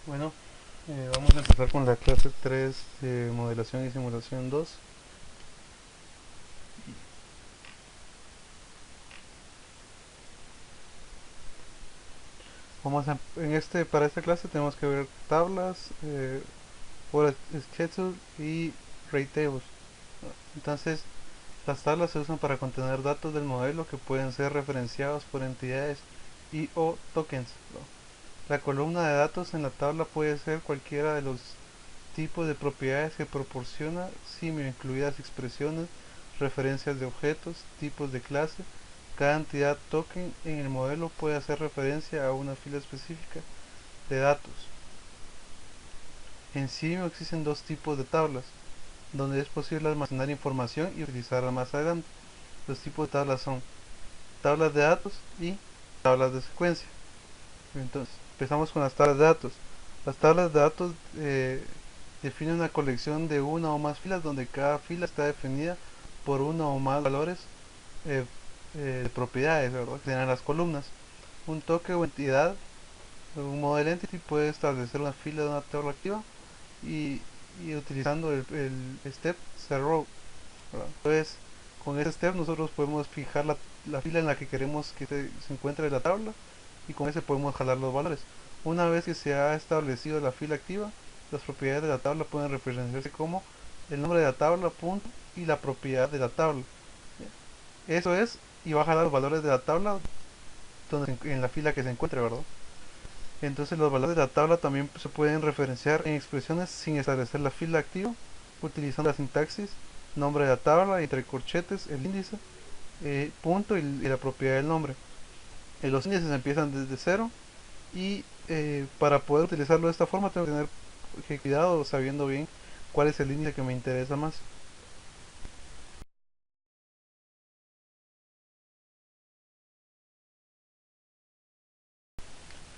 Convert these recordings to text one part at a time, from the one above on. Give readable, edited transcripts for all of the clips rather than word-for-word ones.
Bueno, vamos a empezar con la clase 3 de modelación y simulación 2. Para esta clase tenemos que ver tablas, for schedule y rate tables. Entonces, las tablas se usan para contener datos del modelo que pueden ser referenciados por entidades y o tokens, ¿no? La columna de datos en la tabla puede ser cualquiera de los tipos de propiedades que proporciona, simio incluidas expresiones, referencias de objetos, tipos de clase. Cada entidad token en el modelo puede hacer referencia a una fila específica de datos. En simio existen dos tipos de tablas, donde es posible almacenar información y utilizarla más adelante. Los tipos de tablas son tablas de datos y tablas de secuencia. Entonces, empezamos con las tablas de datos. Las tablas de datos definen una colección de una o más filas donde cada fila está definida por uno o más valores eh, de propiedades, ¿verdad? Que serán las columnas. Un toque o entidad, un model entity puede establecer una fila de una tabla activa y, y utilizando el step set row, ¿verdad? Entonces, con ese step nosotros podemos fijar la fila en la que queremos que se encuentre la tabla y con ese podemos jalar los valores. Una vez que se ha establecido la fila activa, las propiedades de la tabla pueden representarse como el nombre de la tabla, punto, y la propiedad de la tabla. Eso es, y va a jalar los valores de la tabla en la fila que se encuentre, ¿verdad? Entonces los valores de la tabla también se pueden referenciar en expresiones sin establecer la fila activa, utilizando la sintaxis, nombre de la tabla, entre corchetes, el índice, punto y la propiedad del nombre. Los índices empiezan desde cero y para poder utilizarlo de esta forma tengo que tener cuidado sabiendo bien cuál es el índice que me interesa más.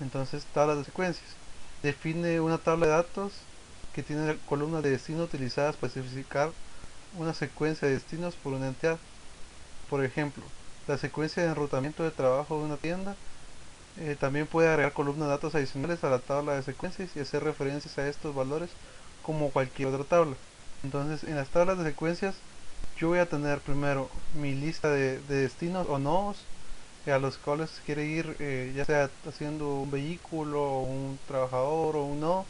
Entonces, tablas de secuencias. Define una tabla de datos que tiene columnas de destino utilizadas para especificar una secuencia de destinos por una entidad. Por ejemplo, la secuencia de enrutamiento de trabajo de una tienda también puede agregar columnas de datos adicionales a la tabla de secuencias y hacer referencias a estos valores como cualquier otra tabla. Entonces, en las tablas de secuencias, yo voy a tener primero mi lista de destinos o nodos a los cuales quiere ir, ya sea haciendo un vehículo, un trabajador o un nodo.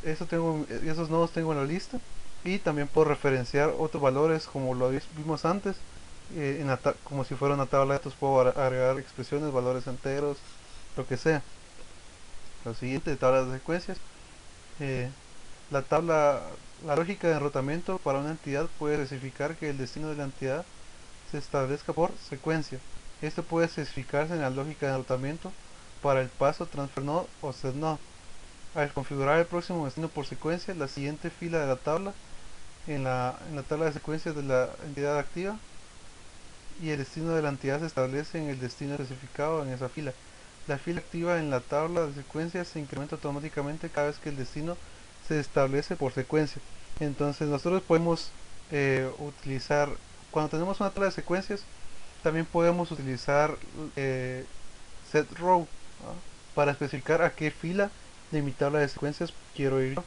Esos nodos tengo en la lista y también puedo referenciar otros valores como lo vimos antes. Como si fuera una tabla de datos puedo agregar expresiones, valores enteros, lo que sea. Lo siguiente, tablas de secuencias. eh, la tabla, la lógica de enrutamiento para una entidad puede especificar que el destino de la entidad se establezca por secuencia. Esto puede especificarse en la lógica de enrutamiento para el paso transfer node o set node. Al configurar el próximo destino por secuencia, la siguiente fila de la tabla en la tabla de secuencias de la entidad activa y el destino de la entidad se establece en el destino especificado en esa fila. La fila activa en la tabla de secuencias se incrementa automáticamente cada vez que el destino se establece por secuencia. Entonces nosotros podemos utilizar, cuando tenemos una tabla de secuencias, también podemos utilizar eh, set row, ¿no? Para especificar a qué fila de mi tabla de secuencias quiero ir yo.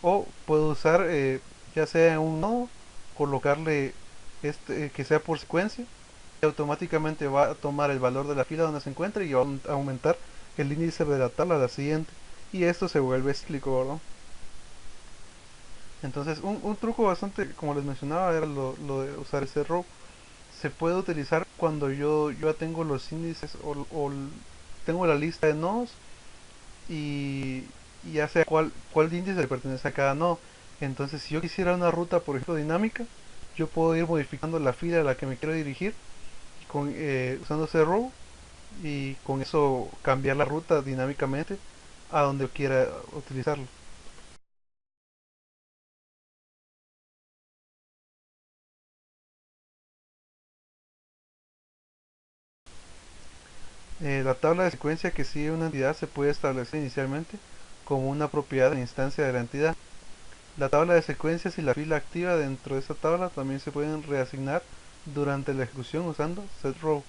O puedo usar, ya sea en un nodo, colocarle que sea por secuencia y automáticamente va a tomar el valor de la fila donde se encuentra y va a aumentar el índice de la tabla a la siguiente. Y esto se vuelve cíclico, ¿verdad? Entonces, un truco bastante, como les mencionaba, era lo de usar ese row. Se puede utilizar cuando yo ya tengo los índices o tengo la lista de nodos y, y ya sé cuál índice le pertenece a cada nodo. Entonces, si yo quisiera una ruta, por ejemplo, dinámica, yo puedo ir modificando la fila a la que me quiero dirigir usando ese row y con eso cambiar la ruta dinámicamente a donde quiera utilizarlo. La tabla de secuencia que sigue una entidad se puede establecer inicialmente como una propiedad de la instancia de la entidad. La tabla de secuencias y la fila activa dentro de esta tabla también se pueden reasignar durante la ejecución usando setRow.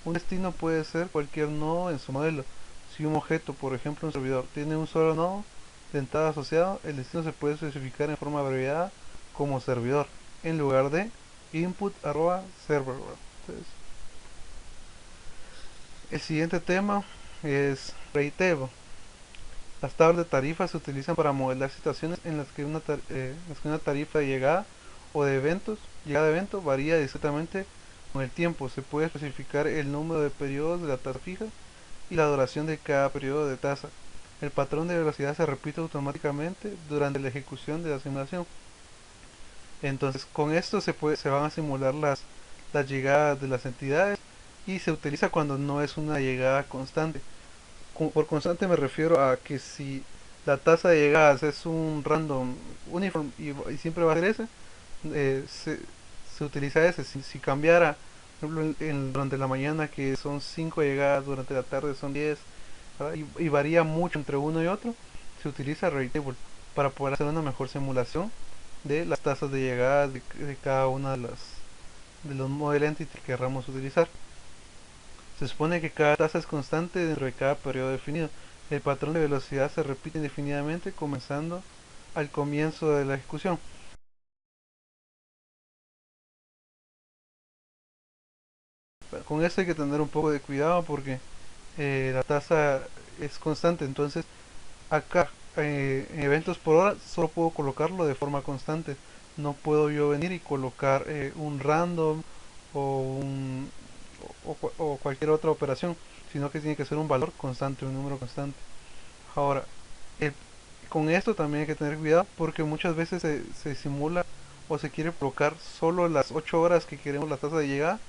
Un destino puede ser cualquier nodo en su modelo. Si un objeto, por ejemplo un servidor, tiene un solo nodo de entrada asociado, el destino se puede especificar en forma abreviada como servidor, en lugar de input@server. Entonces, el siguiente tema es rate table. Las tablas de tarifas se utilizan para modelar situaciones en las que una tarifa de llegada o de eventos, llegada de evento varía discretamente con el tiempo. Se puede especificar el número de periodos de la tasa fija y la duración de cada periodo de tasa. El patrón de velocidad se repite automáticamente durante la ejecución de la simulación. Entonces, con esto se van a simular las llegadas de las entidades y se utiliza cuando no es una llegada constante. Por constante me refiero a que si la tasa de llegadas es un random uniform y siempre va a ser ese, eh, se, se utiliza ese. Si cambiara, por ejemplo, durante la mañana que son 5 llegadas, durante la tarde son 10, ¿verdad? Y varía mucho entre uno y otro, se utiliza Table para poder hacer una mejor simulación de las tasas de llegada de cada una de los model entity que queramos utilizar. Se supone que cada tasa es constante dentro de cada periodo definido. El patrón de velocidad se repite indefinidamente comenzando al comienzo de la ejecución. Con esto hay que tener un poco de cuidado porque la tasa es constante, entonces acá en eventos por hora solo puedo colocarlo de forma constante. No puedo yo venir y colocar un random o, un, o cualquier otra operación, sino que tiene que ser un valor constante, un número constante. Ahora, el- con esto también hay que tener cuidado porque muchas veces se simula o se quiere colocar solo las 8 horas que queremos la tasa de llegada,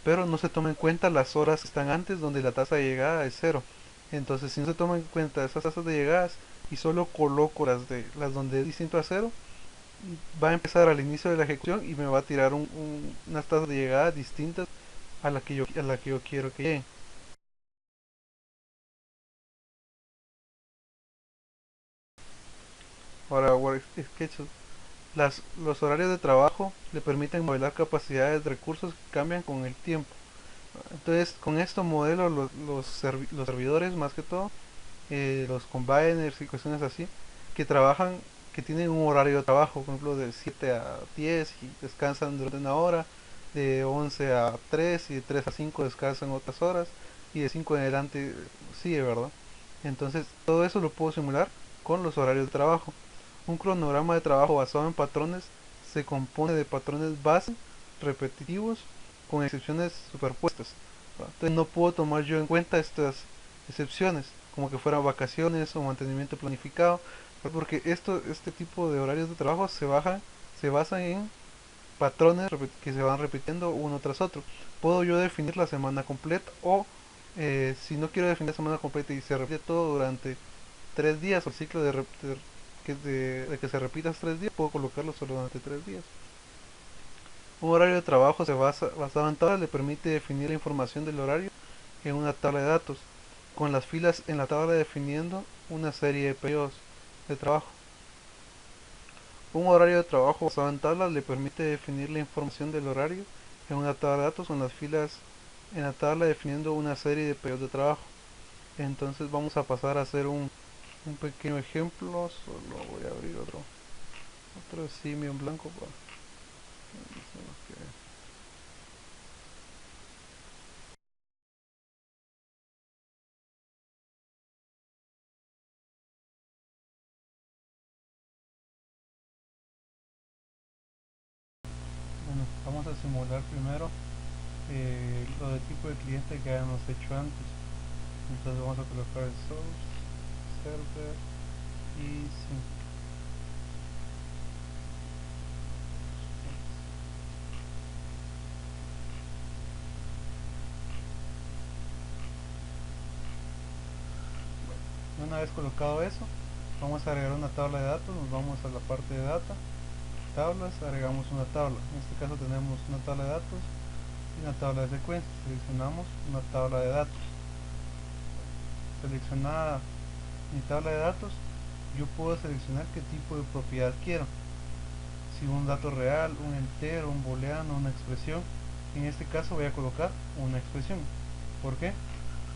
pero no se toma en cuenta las horas que están antes donde la tasa de llegada es cero. Entonces, si no se toma en cuenta esas tasas de llegadas y solo coloco las donde es distinto a cero, va a empezar al inicio de la ejecución y me va a tirar unas tasas de llegada distintas a la que yo quiero que lleguen. Ahora, SketchUp. Los horarios de trabajo le permiten modelar capacidades de recursos que cambian con el tiempo. Entonces, con esto modelo los servidores, más que todo, los combiners y cuestiones así, que trabajan, que tienen un horario de trabajo, por ejemplo, de 7 a 10 y descansan durante una hora, de 11 a 3 y de 3 a 5 descansan otras horas, y de 5 en adelante sigue, ¿verdad? Entonces, todo eso lo puedo simular con los horarios de trabajo. Un cronograma de trabajo basado en patrones se compone de patrones base repetitivos con excepciones superpuestas. Entonces no puedo tomar yo en cuenta estas excepciones, como que fueran vacaciones o mantenimiento planificado, porque este tipo de horarios de trabajo se basan en patrones que se van repitiendo uno tras otro. Puedo yo definir la semana completa o si no quiero definir la semana completa y se repite todo durante 3 días, o el ciclo de que se repita 3 días, puedo colocarlo solo durante 3 días. Un horario de trabajo basado en tablas le permite definir la información del horario en una tabla de datos, con las filas en la tabla definiendo una serie de periodos de trabajo. Un horario de trabajo basado en tablas le permite definir la información del horario en una tabla de datos con las filas en la tabla definiendo una serie de periodos de trabajo. Entonces vamos a pasar a hacer un pequeño ejemplo. Solo voy a abrir otro simio en blanco para bueno, vamos a simular primero lo de tipo de cliente que habíamos hecho antes. Entonces vamos a colocar el source, server y sync. Una vez colocado eso, vamos a agregar una tabla de datos. Nos vamos a la parte de data, tablas, agregamos una tabla. En este caso tenemos una tabla de datos y una tabla de secuencias. Seleccionamos una tabla de datos. Seleccionada mi tabla de datos, yo puedo seleccionar qué tipo de propiedad quiero. Si un dato real, un entero, un booleano, una expresión. En este caso voy a colocar una expresión. ¿Por qué?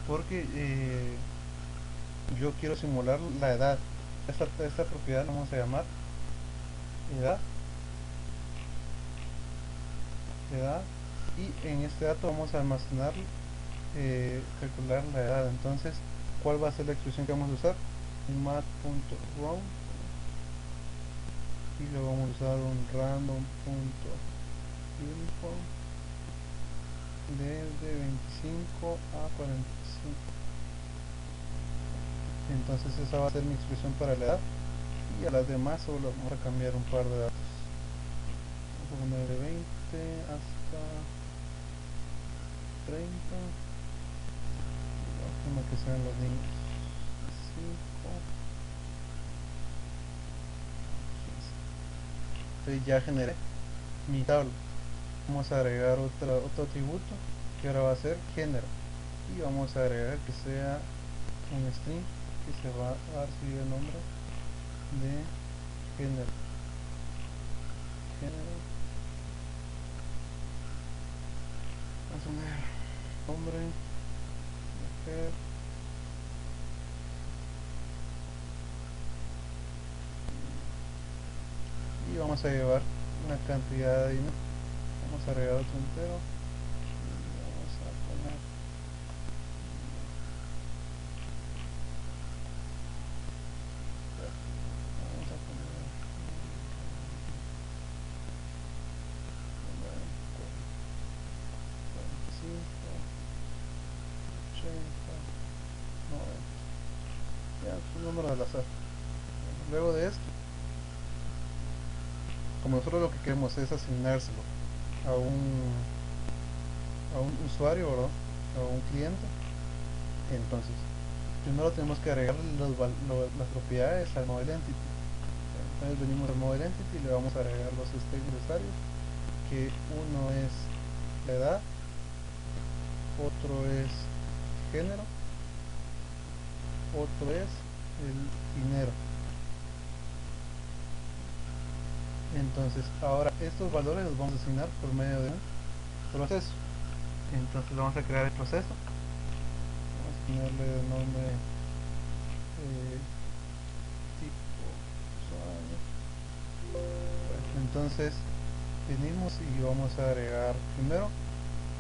Porque Yo quiero simular la edad. Esta propiedad la vamos a llamar edad, edad, y en este dato vamos a almacenar, calcular la edad. Entonces, ¿cuál va a ser la expresión que vamos a usar? Un mat.round, y luego vamos a usar un random.uniform desde 25 a 45. Entonces esa va a ser mi expresión para la edad, y a las demás solo vamos a cambiar un par de datos. Vamos a poner de 20 hasta 30, la última que sean los niños, 5, 15. Entonces ya generé mi tabla. Vamos a agregar otro atributo que ahora va a ser género, y vamos a agregar que sea un string que se va a recibir el nombre de género. Vamos a poner hombre, mujer, y vamos a llevar una cantidad de dinero. Vamos a agregar otro entero y vamos a poner, vamos a poner 45, 80, 90, ya, es un número al azar. Luego de esto, como nosotros lo que queremos es asignárselo a un usuario, ¿verdad? A un cliente, entonces primero tenemos que agregar las propiedades al model entity. Entonces venimos al model entity y le vamos a agregar los states necesarios, que uno es la edad, otro es género, otro es el dinero. Entonces ahora estos valores los vamos a asignar por medio de un proceso. Entonces vamos a crear el proceso, vamos a ponerle el nombre, tipo usuario. Entonces venimos y vamos a agregar, primero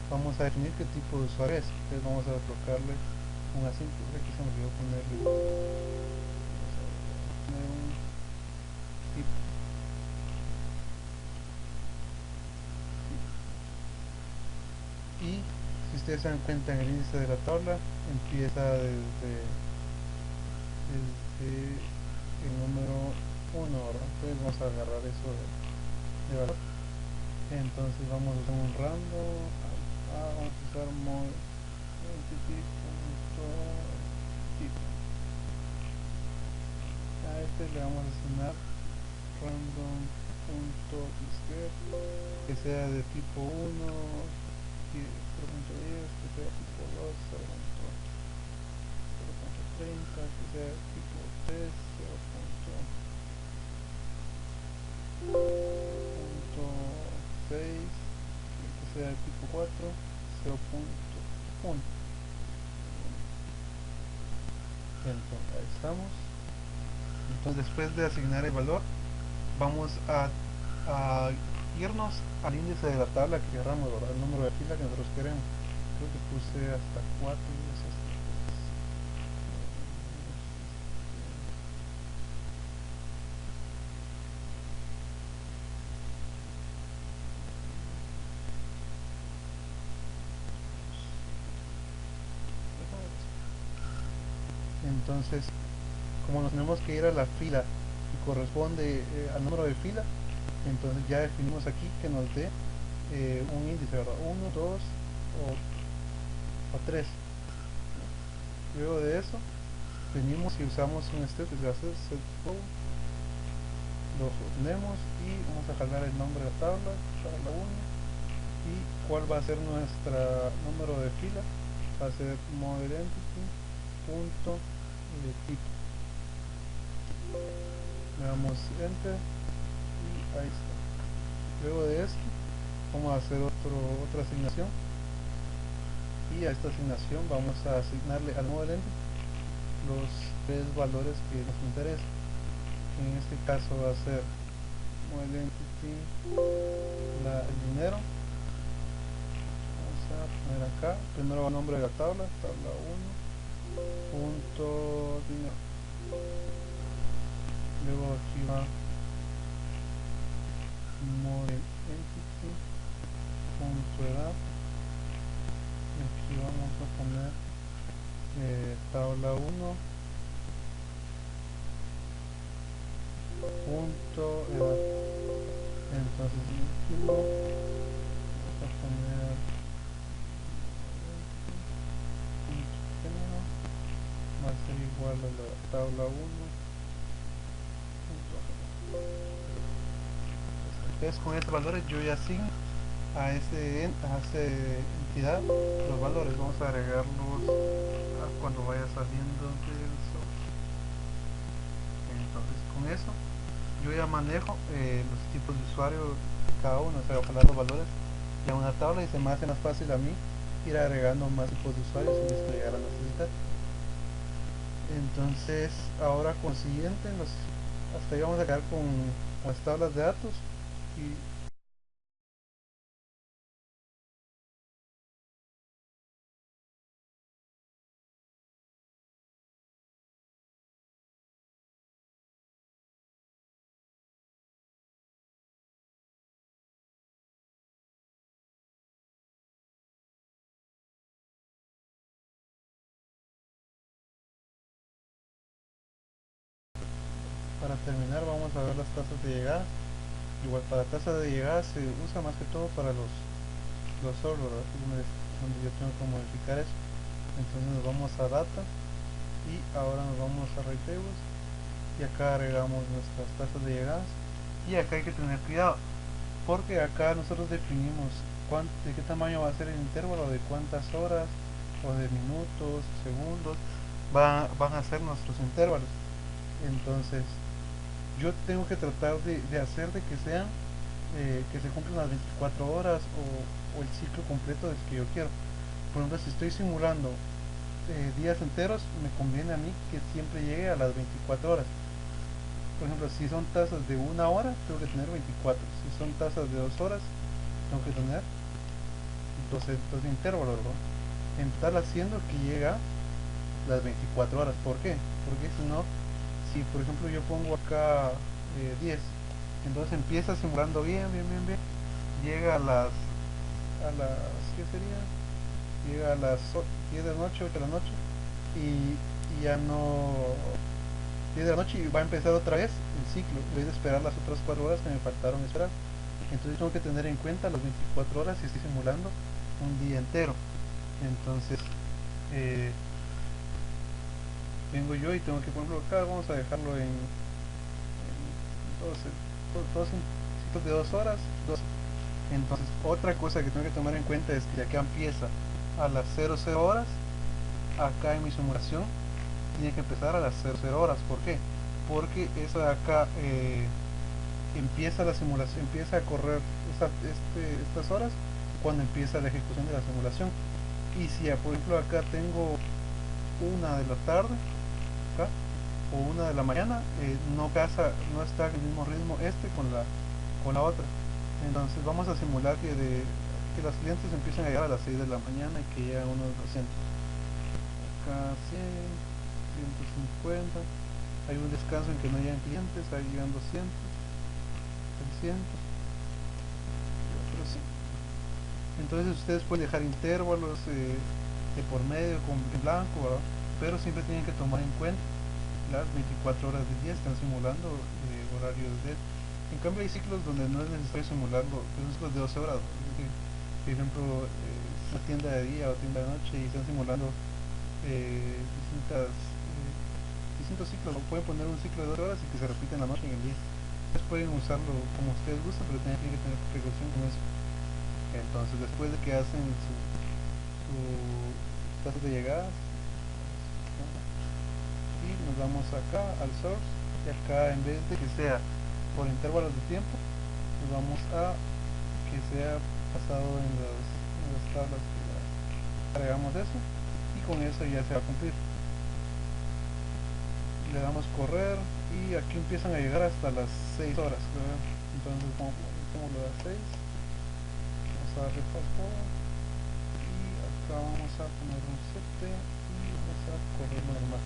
vamos a definir qué tipo de usuario es. Entonces vamos a colocarle un asunto, aquí se me olvidó ponerle, vamos a poner un tipo. Y si ustedes se dan cuenta, en el índice de la tabla empieza desde el número 1, ¿verdad? Entonces vamos a agarrar eso de valor. Entonces vamos a usar un random, vamos a usar entity.tipo. A este le vamos a asignar random.display, que sea de tipo 1, 0.10, que sea tipo 2, 0.30, que sea tipo 3, 0.6, que sea de tipo 4, 0.1. Entonces ahí estamos. Entonces después de asignar el valor, vamos a irnos al índice de la tabla que queramos, ¿verdad? El número de fila que nosotros queremos. Creo que puse hasta 4 y es hasta 3. Entonces, como nos tenemos que ir a la fila que corresponde, al número de fila, entonces ya definimos aquí que nos dé, un índice, ¿verdad? 1, 2 o 3. Luego de eso venimos y usamos un step que se va a hacer set row, lo ponemos y vamos a jalar el nombre de la tabla, tabla 1, y cuál va a ser nuestro número de fila, va a ser model entity punto tipo. Le damos enter y ahí está. Luego de esto vamos a hacer otra asignación, y a esta asignación vamos a asignarle al model entity los tres valores que nos interesan. En este caso va a ser identity, el dinero. Vamos a poner acá, primero va el nombre de la tabla, tabla 1 punto dinero. Luego aquí va model entity punto edad, y aquí vamos a poner tabla 1 punto edad. Entonces el último vamos a poner punto género, va a ser igual a la tabla 1 punto género. Entonces con estos valores yo ya asigno a esa entidad los valores. Vamos a agregarlos cuando vaya saliendo del source. Entonces con eso yo ya manejo los tipos de usuario de cada uno, o sea, ojalá los valores ya una tabla, y se me hace más fácil a mí ir agregando más tipos de usuarios si les llegar a necesitar. Entonces ahora consiguiente hasta ahí vamos a quedar con las tablas de datos. Y para terminar vamos a ver las tasas de llegada. Igual para tasa de llegada se usa más que todo para los servers, ¿verdad? Donde yo tengo que modificar eso. Entonces nos vamos a data y ahora nos vamos a rate tables, y acá agregamos nuestras tasas de llegadas. Y acá hay que tener cuidado porque acá nosotros definimos de qué tamaño va a ser el intervalo, de cuántas horas o de minutos, segundos van a ser nuestros intervalos. Entonces yo tengo que tratar de hacer de que sean que se cumplan las 24 horas o el ciclo completo del que yo quiero. Por ejemplo, si estoy simulando días enteros, me conviene a mí que siempre llegue a las 24 horas. Por ejemplo, si son tasas de una hora, tengo que tener 24. Si son tasas de 2 horas, tengo que tener 12 intervalos, ¿no? En tal haciendo que llega las 24 horas. ¿Por qué? Porque si no, si por ejemplo yo pongo acá 10, entonces empieza simulando bien, llega a las, ¿qué sería? Llega a las 10 de la noche, 8 de la noche, y ya no, 10 de la noche, y va a empezar otra vez el ciclo, en vez de esperar las otras 4 horas que me faltaron esperar. Entonces tengo que tener en cuenta las 24 horas si estoy simulando un día entero. Entonces eh, vengo yo y tengo que, por ejemplo, acá vamos a dejarlo en 12, todos ciclos de 2 horas, 12. Entonces otra cosa que tengo que tomar en cuenta es que ya que empieza a las 00 horas, acá en mi simulación tiene que empezar a las 00 horas. ¿Por qué? Porque eso de acá empieza la simulación, empieza a correr estas horas cuando empieza la ejecución de la simulación. Y si por ejemplo acá tengo 1 de la tarde acá, o 1 de la mañana, no está en el mismo ritmo con la otra. Entonces vamos a simular que los clientes empiecen a llegar a las 6 de la mañana y que llegan unos 200. Acá 100, 150, hay un descanso en que no llegan clientes, ahí llegan 200, 300 y otros 100. Entonces ustedes pueden dejar intervalos de por medio en blanco, ¿verdad? Pero siempre tienen que tomar en cuenta las 24 horas del día, están simulando horarios de. En cambio hay ciclos donde no es necesario simularlo, son ciclos de 12 horas, ¿no? Por ejemplo, una tienda de día o tienda de noche y están simulando distintos ciclos. Pueden poner un ciclo de 12 horas y que se repite en la noche y en el día. Ustedes pueden usarlo como ustedes gustan, pero tienen que tener precaución con eso. Entonces después de que hacen su tasa de llegadas, y nos vamos acá al source, y acá en vez de que sea por intervalos de tiempo, nos vamos a que sea basado en las tablas que agregamos eso, y con eso ya se va a cumplir. le damos correr y aquí empiezan a llegar hasta las 6 horas, creo. Entonces como lo das 6, vamos a darle fast forward y acá vamos a poner un 7 y vamos a correr normal.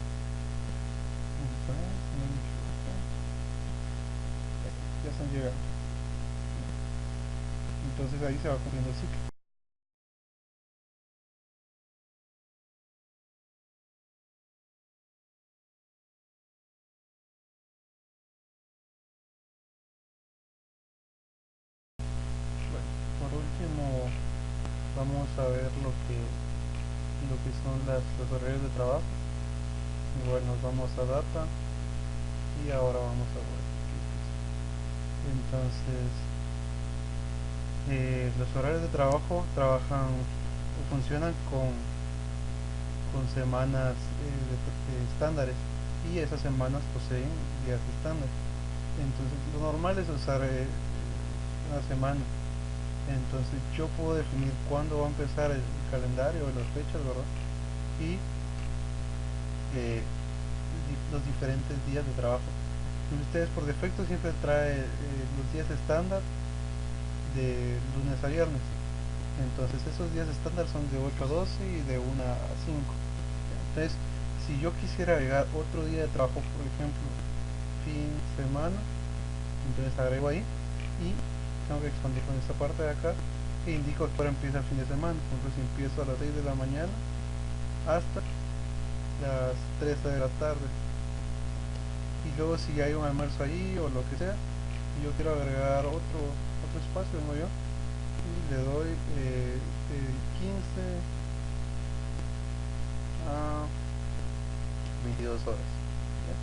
Vamos a ver, si no me equivoco. Ya están llegando. Entonces ahí se va cumpliendo el ciclo. Bueno, por último vamos a ver lo que son los horarios de trabajo. Igual nos vamos a data y ahora vamos a ver. Entonces, los horarios de trabajo trabajan o funcionan con semanas estándares y esas semanas poseen días estándar. Entonces, lo normal es usar una semana. Entonces, yo puedo definir cuándo va a empezar el calendario o las fechas, ¿verdad? Y los diferentes días de trabajo. Ustedes por defecto siempre trae los días estándar de lunes a viernes. Entonces esos días estándar son de 8 a 12 y de 1 a 5. Entonces, si yo quisiera agregar otro día de trabajo, por ejemplo, fin de semana, entonces agrego ahí y tengo que expandir con esta parte de acá e indico que ahora empieza el fin de semana. Entonces empiezo a las 6 de la mañana hasta las 3 de la tarde. Y luego si hay un almuerzo ahí o lo que sea, y yo quiero agregar otro espacio, ¿no? Yo y le doy 15 a 22 horas, ¿ya?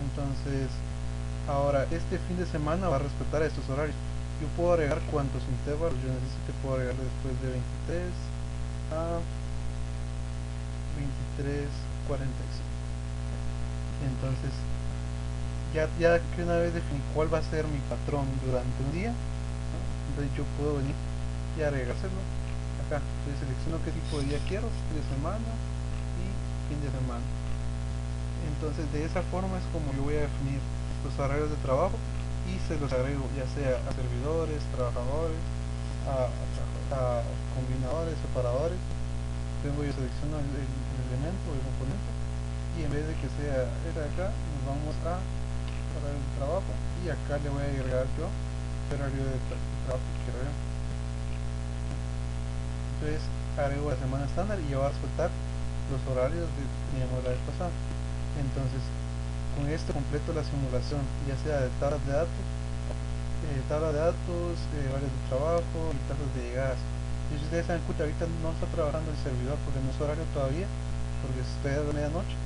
Entonces ahora este fin de semana va a respetar estos horarios. Yo puedo agregar cuantos intervalos yo necesite. Puedo agregar después de 23 a 23:45. Entonces ya que una vez definí cuál va a ser mi patrón durante un día, ¿no? Entonces yo puedo venir y agregárselo acá. Entonces selecciono qué tipo de día quiero, fin de semana y fin de semana. Entonces de esa forma es como yo voy a definir los horarios de trabajo y se los agrego ya sea a servidores, trabajadores, a combinadores, separadores. Luego yo selecciono el elemento, el componente, y en vez de que sea este de acá, nos vamos a horario de trabajo y acá le voy a agregar yo el horario de trabajo que quiero yo. Entonces agrego la semana estándar y ya va a soltar los horarios que teníamos la vez pasada. Entonces con esto completo la simulación, ya sea de tabla de datos, horarios de trabajo y tasas de llegadas. Y si ustedes se dan cuenta, ahorita no está trabajando el servidor porque no es horario todavía, porque es todavía de medianoche,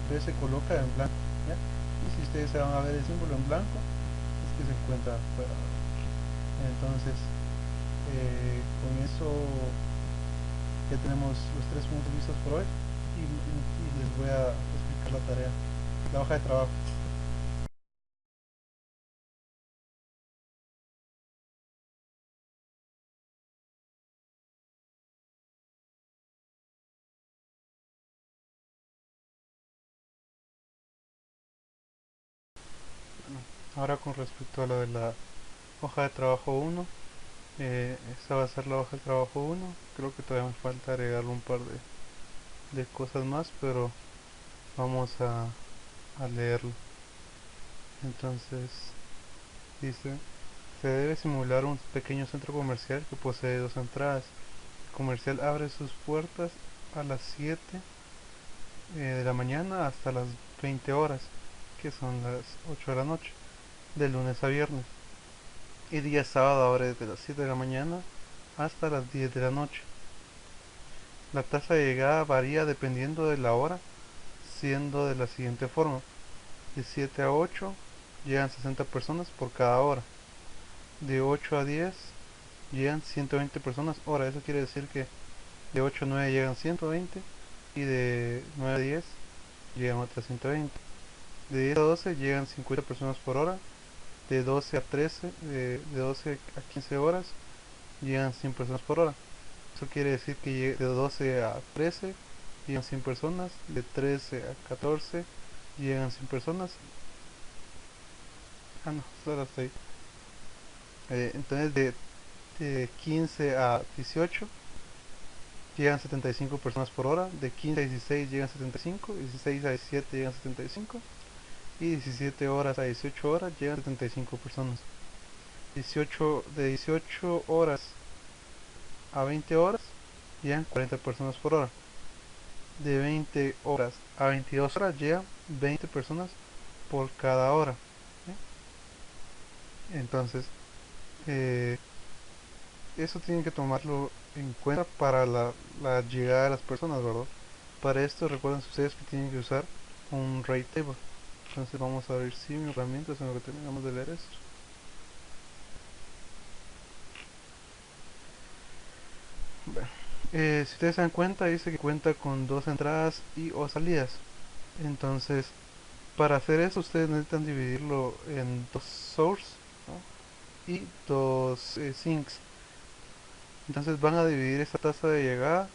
entonces se coloca en blanco, ¿ya? Y si ustedes se van a ver el símbolo en blanco, es que se encuentra fuera. Entonces, con eso ya tenemos los tres puntos listos por hoy y les voy a explicar la tarea, la hoja de trabajo. Ahora con respecto a lo de la hoja de trabajo 1, esta va a ser la hoja de trabajo 1. Creo que todavía me falta agregarle un par de cosas más, pero vamos a leerlo. Entonces dice: se debe simular un pequeño centro comercial que posee dos entradas. El comercial abre sus puertas a las 7 de la mañana hasta las 20 horas, que son las 8 de la noche, de lunes a viernes. Y día sábado abre desde las 7 de la mañana hasta las 10 de la noche. La tasa de llegada varía dependiendo de la hora, siendo de la siguiente forma: de 7 a 8 llegan 60 personas por cada hora, de 8 a 10 llegan 120 personas hora. Eso quiere decir que de 8 a 9 llegan 120 y de 9 a 10 llegan otras 120. De 10 a 12 llegan 50 personas por hora. De 12 a 13, de 12 a 15 horas llegan 100 personas por hora. Eso quiere decir que de 12 a 13 llegan 100 personas, de 13 a 14 llegan 100 personas. Ah, no, solo hasta ahí. Entonces de 15 a 18 llegan 75 personas por hora, de 15 a 16 llegan 75, 16 a 17 llegan 75 y 17 horas a 18 horas llegan 75 personas. 18 horas a 20 horas llegan 40 personas por hora. De 20 horas a 22 horas llegan 20 personas por cada hora. Entonces, eh, eso tienen que tomarlo en cuenta para la llegada de las personas, ¿verdad? Para esto recuerden ustedes que tienen que usar un rate table. Entonces vamos a abrir Simio herramientas en lo que terminamos de leer esto. Bueno, si ustedes se dan cuenta, dice que cuenta con dos entradas y o salidas. Entonces, para hacer eso ustedes necesitan dividirlo en dos source, ¿no? Y dos sinks. Entonces van a dividir esta tasa de llegada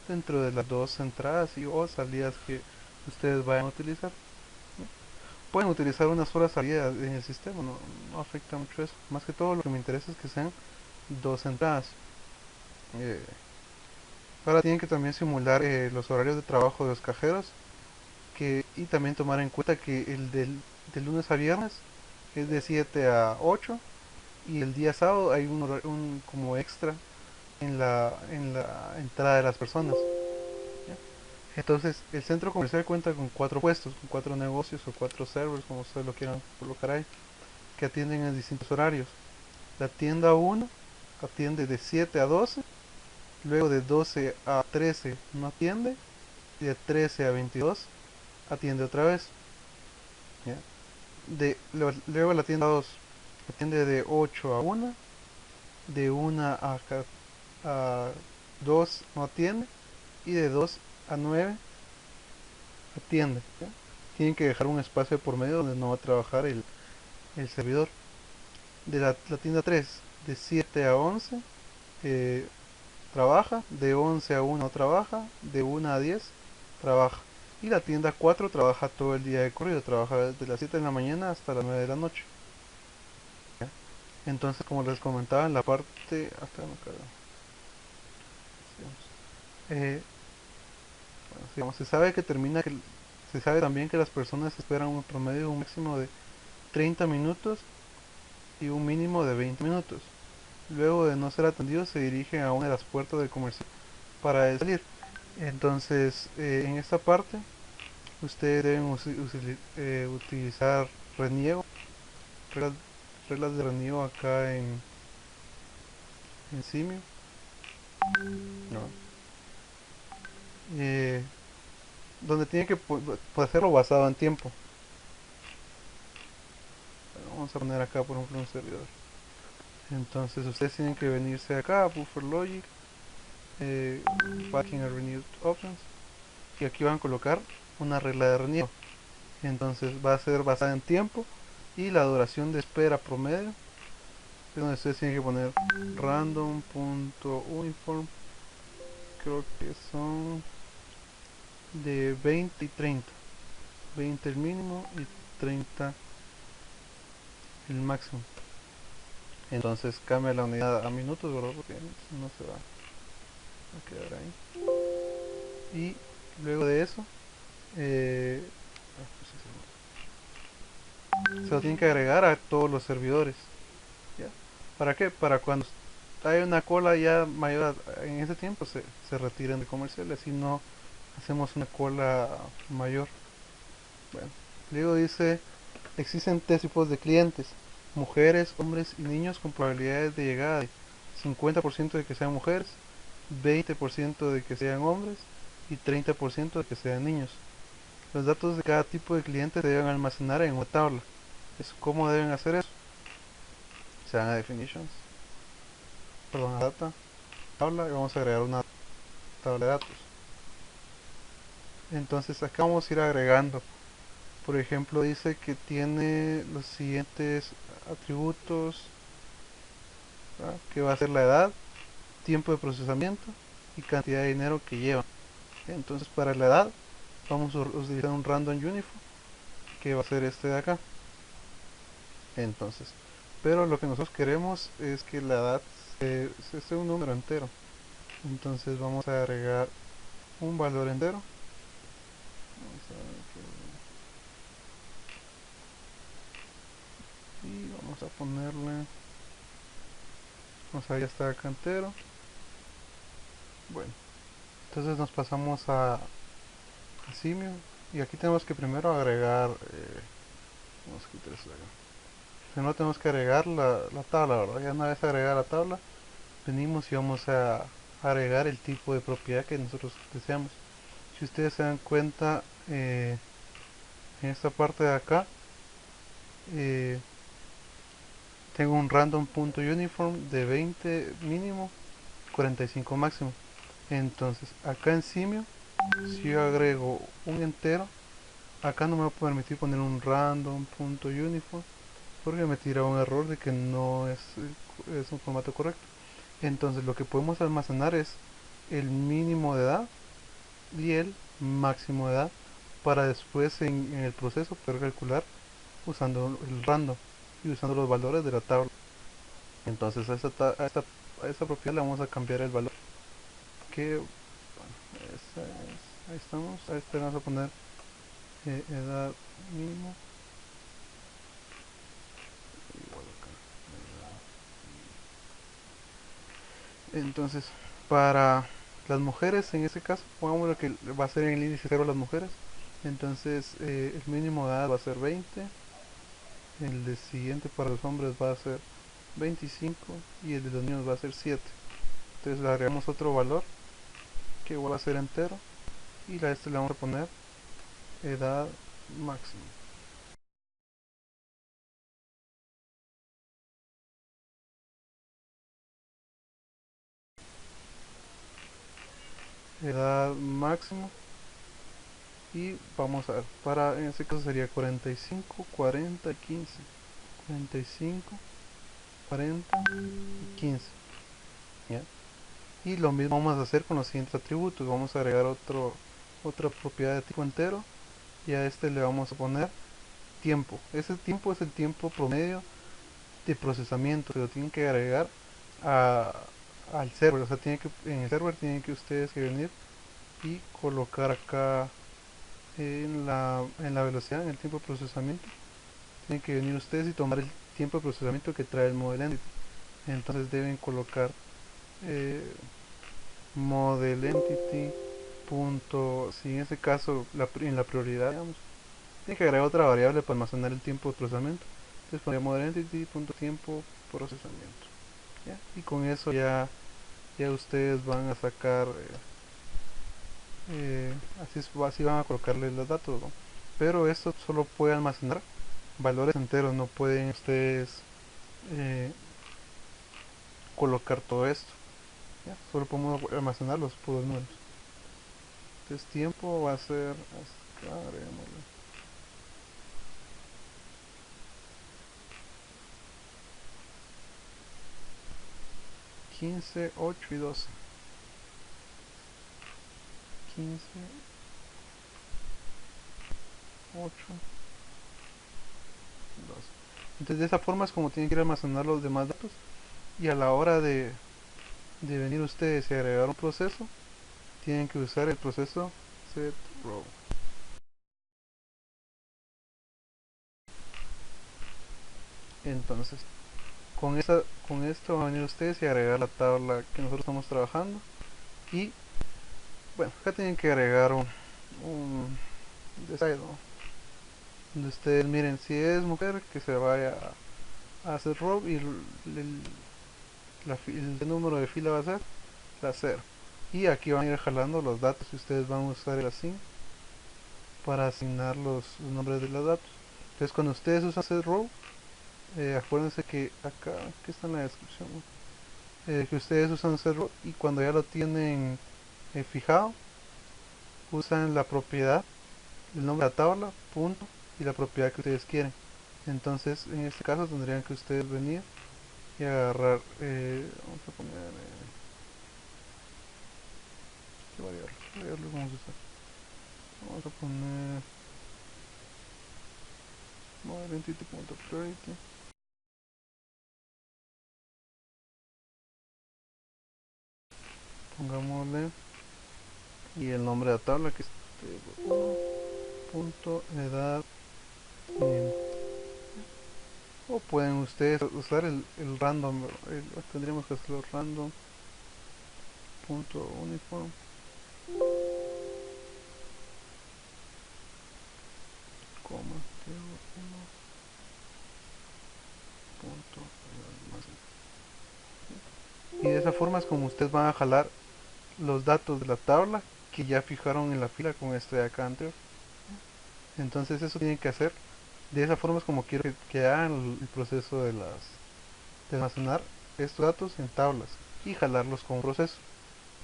dentro de las dos entradas y o salidas que ustedes vayan a utilizar. Pueden utilizar una sola salida en el sistema, no afecta mucho eso. Más que todo lo que me interesa es que sean dos entradas. Eh, Ahora tienen que también simular los horarios de trabajo de los cajeros y también tomar en cuenta que del lunes a viernes es de 7 a 8 y el día sábado hay un como extra en la entrada de las personas. ¿Ya? Entonces el centro comercial cuenta con cuatro puestos, con cuatro negocios o cuatro servers, como ustedes lo quieran colocar ahí, que atienden en distintos horarios. La tienda uno atiende de 7 a 12, luego de 12 a 13 no atiende, y de 13 a 22 atiende otra vez. ¿Ya? Luego la tienda 2 atiende de 8 a 1, de 1 a 2 no atiende, y de 2 a 9 atiende. ¿Ya? Tienen que dejar un espacio por medio donde no va a trabajar el servidor. De la tienda 3 de 7 a 11 eh, trabaja, de 11 a 1 trabaja, de 1 a 10 trabaja. Y la tienda 4 trabaja todo el día de corrido, trabaja desde las 7 de la mañana hasta las 9 de la noche. ¿Ya? Entonces, como les comentaba en la parte... Hasta me cargo. Bueno, sigamos. Se sabe también que las personas esperan un promedio, un máximo de 30 minutos y un mínimo de 20 minutos. Luego de no ser atendidos se dirigen a una de las puertas del comercio para salir. Entonces, en esta parte, ustedes deben utilizar reniego, reglas, reglas de reniego acá en Simio. No. Eh, Donde tiene que hacerlo basado en tiempo. Bueno, vamos a poner acá, por ejemplo, un servidor. Entonces, ustedes tienen que venirse acá a Buffer Logic, Backing and Renewed Options, y aquí van a colocar una regla de reniego. Entonces va a ser basada en tiempo y la duración de espera promedio es donde ustedes tienen que poner random.uniform, creo que son de 20 y 30, 20 el mínimo y 30 el máximo. Entonces cambia la unidad a minutos, ¿verdad? Porque no se va a quedar ahí. Y luego de eso se lo tienen que agregar a todos los servidores. ¿Ya? ¿Para qué? Para cuando hay una cola ya mayor en ese tiempo se retiren de comerciales y no hacemos una cola mayor. Bueno, luego dice, existen tres tipos de clientes: mujeres, hombres y niños, con probabilidades de llegada de 50% de que sean mujeres, 20% de que sean hombres y 30% de que sean niños. Los datos de cada tipo de cliente se deben almacenar en una tabla. ¿Cómo deben hacer eso? Se van a definitions, perdón, a data, tabla, y vamos a agregar una tabla de datos. Entonces acá vamos a ir agregando. Por ejemplo, dice que tiene los siguientes atributos, ¿verdad? Que va a ser la edad, tiempo de procesamiento y cantidad de dinero que lleva. Entonces para la edad vamos a utilizar un random uniform que va a ser este de acá. Entonces, pero lo que nosotros queremos es que la edad sea un número entero. Entonces vamos a agregar un valor entero. Vamos a ver y vamos a ponerle, vamos a ver, ya está acá entero. Bueno, entonces nos pasamos a simio y aquí tenemos que primero agregar, vamos a quitar esto de acá. Primero tenemos que agregar la tabla, ¿verdad? Ya una vez agregada la tabla, venimos y vamos a agregar el tipo de propiedad que nosotros deseamos. Si ustedes se dan cuenta, en esta parte de acá eh, tengo un random.uniform de 20 mínimo, 45 máximo. Entonces acá en simio, si yo agrego un entero, acá no me va a permitir poner un random.uniform porque me tira un error de que no es un formato correcto. Entonces lo que podemos almacenar es el mínimo de edad y el máximo de edad para después en el proceso poder calcular usando el random y usando los valores de la tabla. Entonces a esta propiedad le vamos a cambiar el valor que, bueno, ahí estamos. A este le vamos a poner edad mínimo igual acá, entonces para las mujeres en este caso pongamos lo que va a ser en el índice 0 las mujeres. Entonces el mínimo de edad va a ser 20, el de siguiente para los hombres va a ser 25 y el de los niños va a ser 7. Entonces le agregamos otro valor que igual va a ser entero y a este le vamos a poner edad máxima. Edad máxima y vamos a ver, para en este caso sería 45, 40 y 15. 45, 40 y 15. ¿Ya? Y lo mismo vamos a hacer con los siguientes atributos. Vamos a agregar otra propiedad de tipo entero y a este le vamos a poner tiempo. Ese tiempo es el tiempo promedio de procesamiento, se lo tienen que agregar a, al server. O sea, en el server tienen que ustedes que venir y colocar acá en la velocidad, en el tiempo de procesamiento. Tienen que venir ustedes y tomar el tiempo de procesamiento que trae el model entity. Entonces deben colocar eh, model entity punto, si en este caso en la prioridad, digamos, tiene que agregar otra variable para almacenar el tiempo de procesamiento. Entonces pondría model entity punto tiempo procesamiento. ¿Ya? Y con eso ya ustedes van a sacar así van a colocarle los datos, ¿no? Pero esto solo puede almacenar valores enteros, no pueden ustedes eh, colocar todo esto. ¿Ya? Solo podemos almacenar los puros números. Entonces tiempo va a ser, acá agreguémosle 15, 8 y 12. 15, 8, 12. Entonces de esa forma es como tienen que ir a almacenar los demás datos y a la hora de venir ustedes y agregar un proceso, tienen que usar el proceso setRow. Entonces, con esto van a venir ustedes y agregar la tabla que nosotros estamos trabajando. Y bueno, acá tienen que agregar un decide, ¿no? Donde ustedes miren si es mujer que se vaya a hacer row y el número de fila va a ser la 0. Y aquí van a ir jalando los datos y ustedes van a usar el assign para asignar los nombres de los datos. Entonces cuando ustedes usan set row, acuérdense que acá, que está en la descripción, ¿no? Que ustedes usan set row y cuando ya lo tienen fijado, usan la propiedad, el nombre de la tabla, punto, y la propiedad que ustedes quieren. Entonces en este caso tendrían que ustedes venir y agarrar, vamos a poner, ¿qué variable? ¿Qué variable vamos a usar? Vamos a poner model entity.priority. Pongámosle y el nombre de la tabla que es punto edad o pueden ustedes usar el random, tendríamos que hacerlo random punto uniform coma 01 punto y de esa forma es como ustedes van a jalar los datos de la tabla que ya fijaron en la fila con este de acá anterior. Entonces eso tienen que hacer. De esa forma es como quiero que hagan el proceso de almacenar estos datos en tablas y jalarlos con un proceso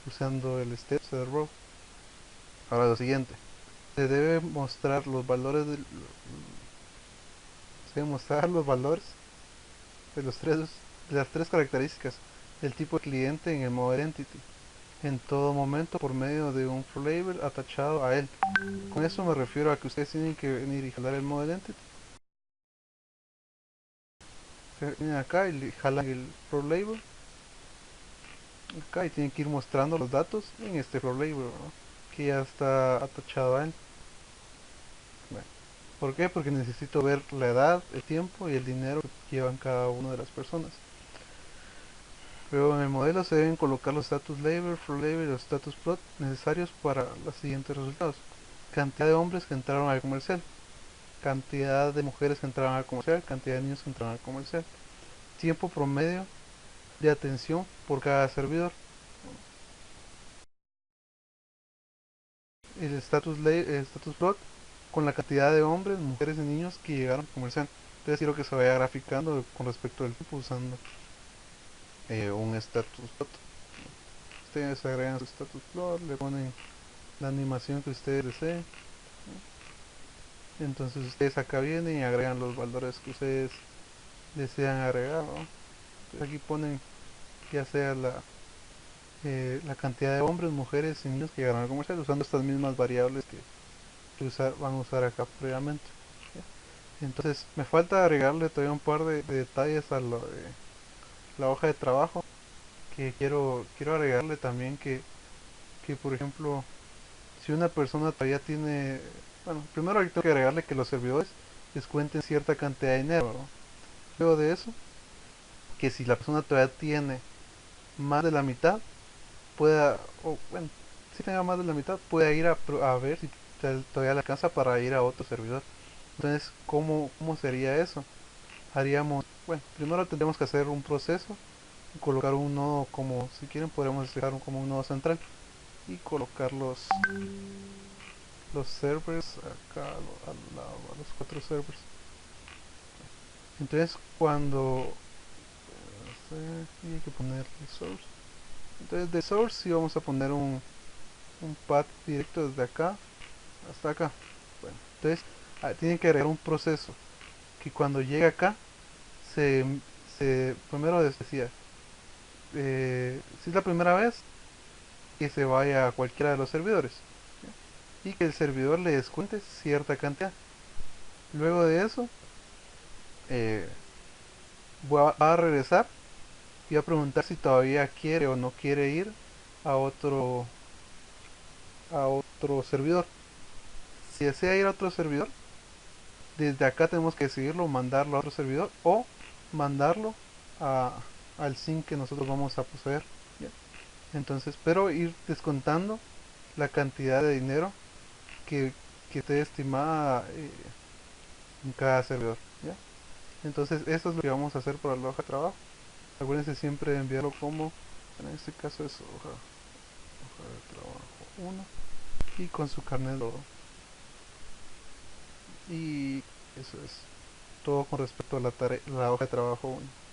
usando el step set row. Ahora lo siguiente, se debe mostrar los valores se debe mostrar los valores de de las tres características del tipo de cliente en el model entity en todo momento por medio de un flavor atachado a él. Con eso me refiero a que ustedes tienen que venir y jalar el model entity. Vienen acá y jalan el flow label acá y tienen que ir mostrando los datos en este flow label, ¿no? Que ya está atachado a él. Bueno, ¿por qué? Porque necesito ver la edad, el tiempo y el dinero que llevan cada una de las personas. Luego en el modelo se deben colocar los status label, flow label y los status plot necesarios para los siguientes resultados. Cantidad de hombres que entraron al comercial, cantidad de mujeres que entraron al comercial, cantidad de niños que entraron al comercial, tiempo promedio de atención por cada servidor, el status plot con la cantidad de hombres, mujeres y niños que llegaron al comercial. Entonces quiero que se vaya graficando con respecto al tiempo usando un status plot. Ustedes agregan su status plot, le ponen la animación que ustedes deseen. Entonces ustedes acá vienen y agregan los valores que ustedes desean agregar, ¿no? Entonces aquí ponen ya sea la cantidad de hombres, mujeres y niños que llegaron al comercial usando estas mismas variables que van a usar acá previamente. Entonces me falta agregarle todavía un par de detalles a la hoja de trabajo que quiero agregarle también que por ejemplo si una persona todavía tiene, bueno, primero tengo que agregarle que los servidores descuenten cierta cantidad de dinero, ¿no? Luego de eso, que si la persona todavía tiene más de la mitad, pueda, o bueno, si tenga más de la mitad, pueda ir a ver si todavía le alcanza para ir a otro servidor. Entonces, ¿cómo sería eso? Haríamos, bueno, primero tendríamos que hacer un proceso, colocar un nodo como, si quieren podemos dejar como un nodo central y colocar los servers acá al lado, a los cuatro servers. Entonces, cuando hay que poner source. Entonces, de source sí vamos a poner un path directo desde acá hasta acá. Bueno, entonces tienen que agregar un proceso que cuando llegue acá se, primero les decía, si es la primera vez que se vaya a cualquiera de los servidores, ¿sí? Y que el servidor le descuente cierta cantidad. Luego de eso eh, va a regresar y va a preguntar si todavía quiere o no quiere ir a otro servidor. Si desea ir a otro servidor, desde acá tenemos que decidirlo, mandarlo a otro servidor o mandarlo a, al sync que nosotros vamos a poseer. ¿Ya? Entonces, pero ir descontando la cantidad de dinero que, que esté estimada en cada servidor. ¿Ya? Entonces, eso es lo que vamos a hacer para la hoja de trabajo. Acuérdense siempre de enviarlo como, en este caso es hoja de trabajo 1 y con su carnet de y eso es todo con respecto a la hoja de trabajo 1.